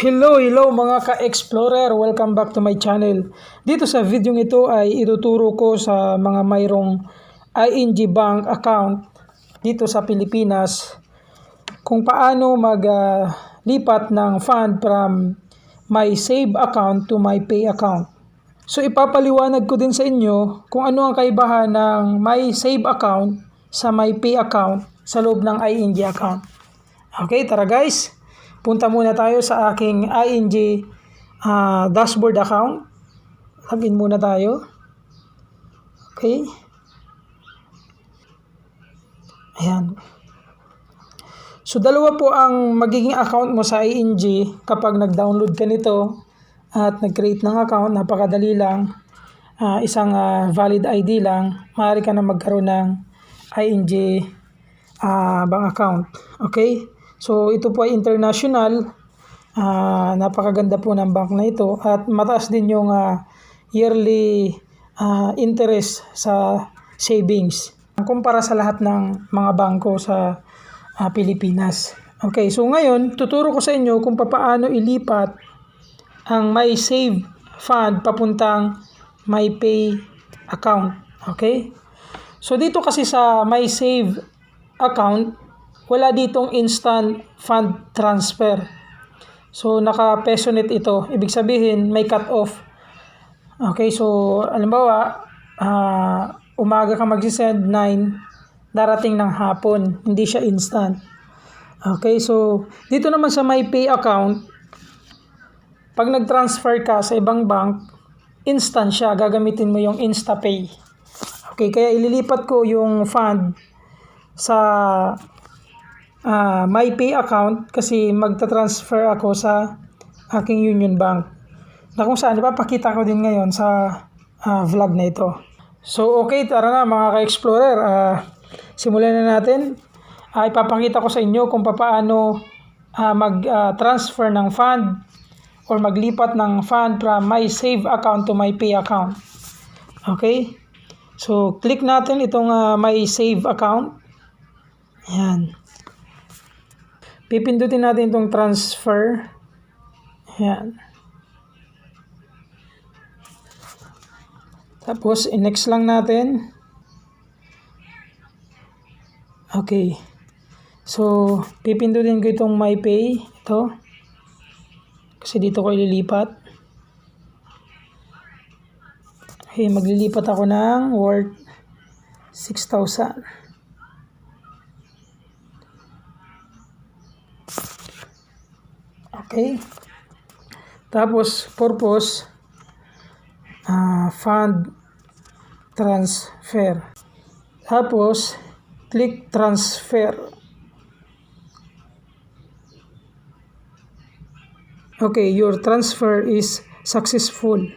Hello mga ka-explorer! Welcome back to my channel. Dito sa video ito ay ituturo ko sa mga mayroong ING Bank account dito sa Pilipinas kung paano maglipat ng fund from my save account to my pay account. So ipapaliwanag ko din sa inyo kung ano ang kaibahan ng my save account sa my pay account sa loob ng ING account. Okay, tara guys! Punta muna tayo sa aking ING dashboard account. Login muna tayo. Okay. Ayan. So, dalawa po ang magiging account mo sa ING kapag nag-download ka nito at nag-create ng account. Napakadali lang. Isang valid ID lang. Maaari ka na magkaroon ng ING bank account. Okay. So, ito po ay international. Napakaganda po ng bank na ito. At mataas din yung yearly interest sa savings. Kumpara sa lahat ng mga bangko sa Pilipinas. Okay, so ngayon, tuturo ko sa inyo kung paano ilipat ang my save fund papuntang my pay account. Okay? So, dito kasi sa my save account, wala ditong instant fund transfer. So, naka-pesonet ito. Ibig sabihin, may cut-off. Okay, so, halimbawa, umaga ka mag-send 9, darating ng hapon. Hindi siya instant. Okay, so, dito naman sa my pay account, pag nag-transfer ka sa ibang bank, instant siya. Gagamitin mo yung InstaPay. Okay, kaya ililipat ko yung fund sa my pay account kasi magta-transfer ako sa aking Union Bank na kung saan ipapakita ko din ngayon sa vlog na ito. So okay, tara na mga ka-explorer, simulan na natin. Ipapakita ko sa inyo kung paano mag-transfer ng fund or maglipat ng fund from my save account to my pay account. Okay, so click natin itong my save account. Ayan. Pipindutin natin itong transfer. Ayan. Tapos, next lang natin. Okay. So, pipindutin ko itong my pay. Ito. Kasi dito ko ililipat. Okay, maglilipat ako ng worth 6,000. Okay. Tapos, purpose, fund transfer. Tapos, click transfer. Okay, your transfer is successful.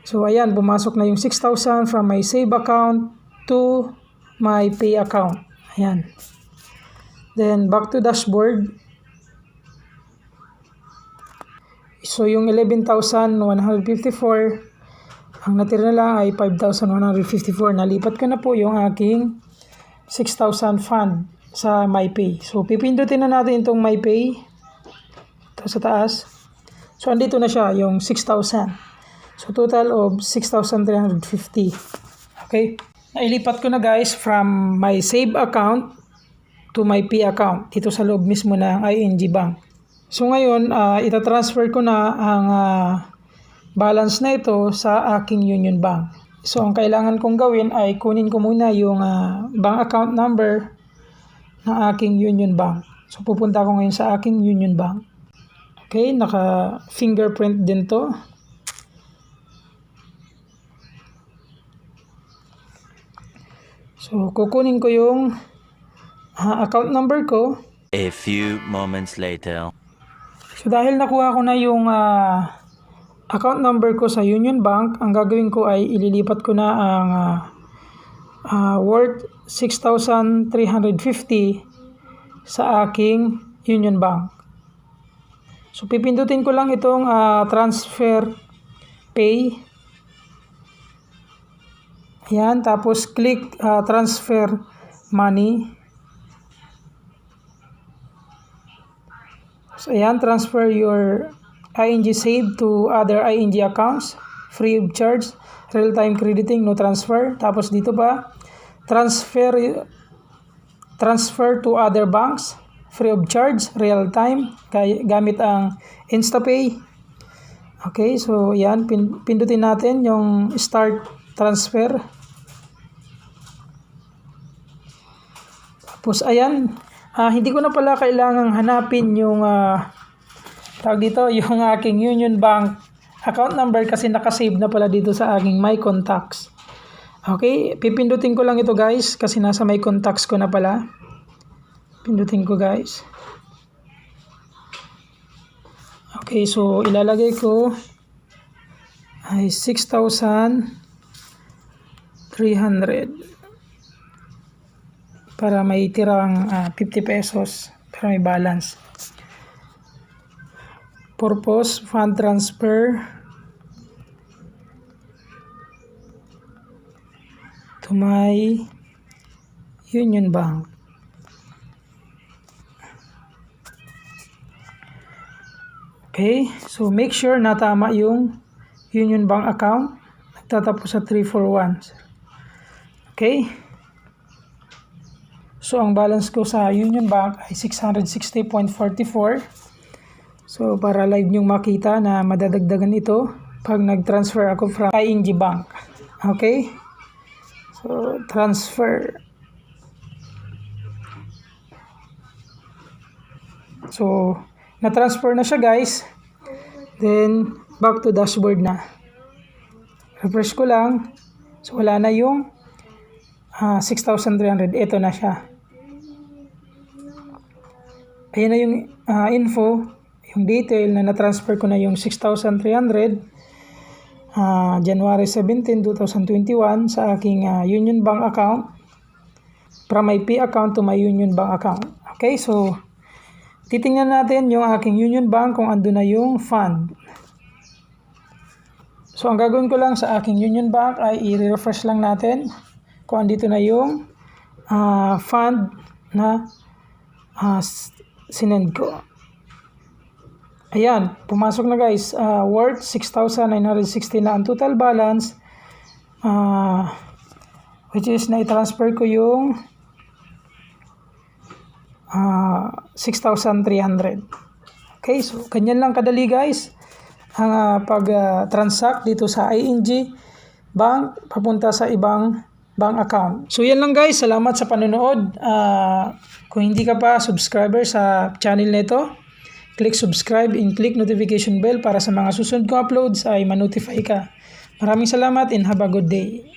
So, ayan, pumasok na yung 6,000 from my save account to my pay account. Ayan. Then, back to dashboard. So, yung 11,154, ang natira na lang ay 5,154. Nalipat ko na po yung aking 6,000 fund sa MyPay. So, pipindutin na natin itong MyPay. Ito sa taas. So, andito na siya, yung 6,000. So, total of 6,350. Okay? Nailipat ko na guys from my save account to my pay account. Dito sa loob mismo ng ING Bank. So ngayon, itatransfer ko na ang balance na ito sa aking Union Bank. So ang kailangan kong gawin ay kunin ko muna yung bank account number ng aking Union Bank. So pupunta ko ngayon sa aking Union Bank. Okay, naka-fingerprint din to. So kukunin ko yung account number ko. A few moments later. So dahil nakuha ko na yung account number ko sa Union Bank, ang gagawin ko ay ililipat ko na ang worth 6,350 sa aking Union Bank. So pipindutin ko lang itong transfer pay. Ayan, tapos click transfer money. So ayan, transfer your ING save to other ING accounts, free of charge, real-time crediting, no transfer. Tapos dito pa, transfer to other banks, free of charge, real-time, gamit ang InstaPay. Okay, so yan, pindutin natin yung start transfer. Tapos ayan, hindi ko na pala kailangang hanapin yung tawag dito, yung aking Union Bank account number kasi nakasave na pala dito sa aking My Contacts. Okay, pipindutin ko lang ito guys kasi nasa My Contacts ko na pala. Pindutin ko guys. Okay, so ilalagay ko ay 6,300 para may tirang 50 pesos para may balance. Purpose, fund transfer to my Union Bank. Okay, so make sure na tama yung Union Bank account. Nagtatapos sa 341. Okay. So, ang balance ko sa Union Bank ay 660.44. So, para live nyong makita na madadagdagan ito pag nag-transfer ako from ING Bank. Okay? So, transfer. So, na-transfer na siya guys. Then, back to dashboard na. Refresh ko lang. So, wala na yung 6,300. Ito na siya. Ayan na yung info, yung detail na na-transfer ko na yung 6,300 January 17, 2021 sa aking Union Bank account from my P account to my Union Bank account. Okay, so titingnan natin yung aking Union Bank kung ando na yung fund. So ang gagawin ko lang sa aking Union Bank ay i-refresh lang natin kung andito na yung fund na sinend ko. Ayan, pumasok na guys. Worth 6,960 na ang total balance. Which is na-transfer ko yung 6,300. Okay, so ganyan lang kadali guys ang pag-transact dito sa ING Bank papunta sa ibang bank account. So yan lang guys, salamat sa panonood. Kung hindi ka pa subscriber sa channel nito, click subscribe and click notification bell para sa mga susunod kong uploads ay ma-notify ka. Maraming salamat and have a good day.